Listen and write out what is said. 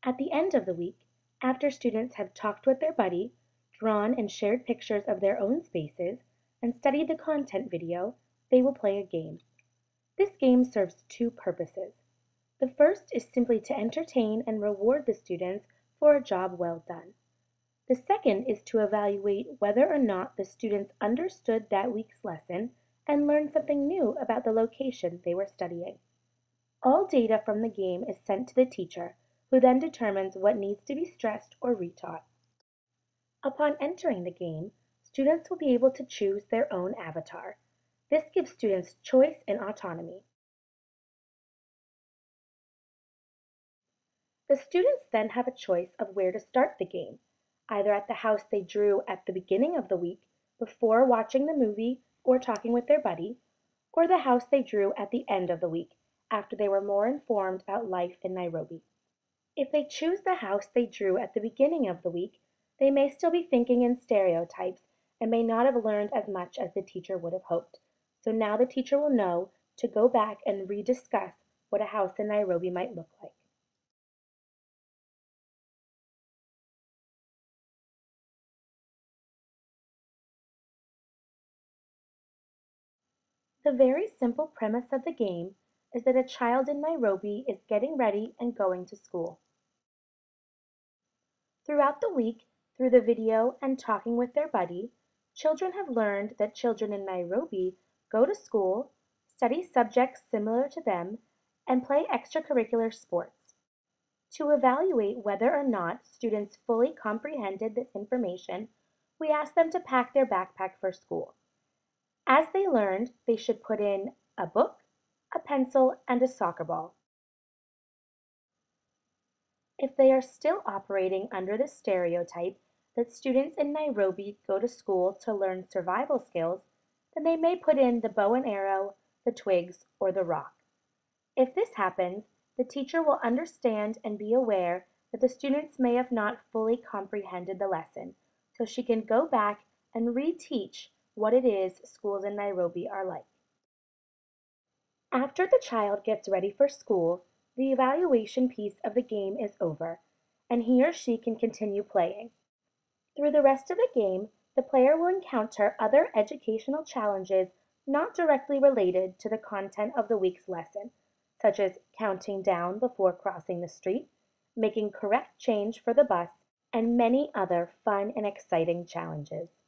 At the end of the week, after students have talked with their buddy, drawn and shared pictures of their own spaces, and studied the content video, they will play a game. This game serves two purposes. The first is simply to entertain and reward the students for a job well done. The second is to evaluate whether or not the students understood that week's lesson and learned something new about the location they were studying. All data from the game is sent to the teacher, who then determines what needs to be stressed or retaught. Upon entering the game, students will be able to choose their own avatar. This gives students choice and autonomy. The students then have a choice of where to start the game, either at the house they drew at the beginning of the week before watching the movie or talking with their buddy, or the house they drew at the end of the week after they were more informed about life in Nairobi. If they choose the house they drew at the beginning of the week, they may still be thinking in stereotypes and may not have learned as much as the teacher would have hoped. So now the teacher will know to go back and rediscuss what a house in Nairobi might look like. The very simple premise of the game is that a child in Nairobi is getting ready and going to school. Throughout the week, through the video and talking with their buddy, children have learned that children in Nairobi go to school, study subjects similar to them, and play extracurricular sports. To evaluate whether or not students fully comprehended this information, we ask them to pack their backpack for school. As they learned, they should put in a book, a pencil, and a soccer ball. If they are still operating under the stereotype that students in Nairobi go to school to learn survival skills, then they may put in the bow and arrow, the twigs, or the rock. If this happens, the teacher will understand and be aware that the students may have not fully comprehended the lesson, so she can go back and reteach what it is schools in Nairobi are like. After the child gets ready for school, the evaluation piece of the game is over, and he or she can continue playing. Through the rest of the game, the player will encounter other educational challenges not directly related to the content of the week's lesson, such as counting down before crossing the street, making correct change for the bus, and many other fun and exciting challenges.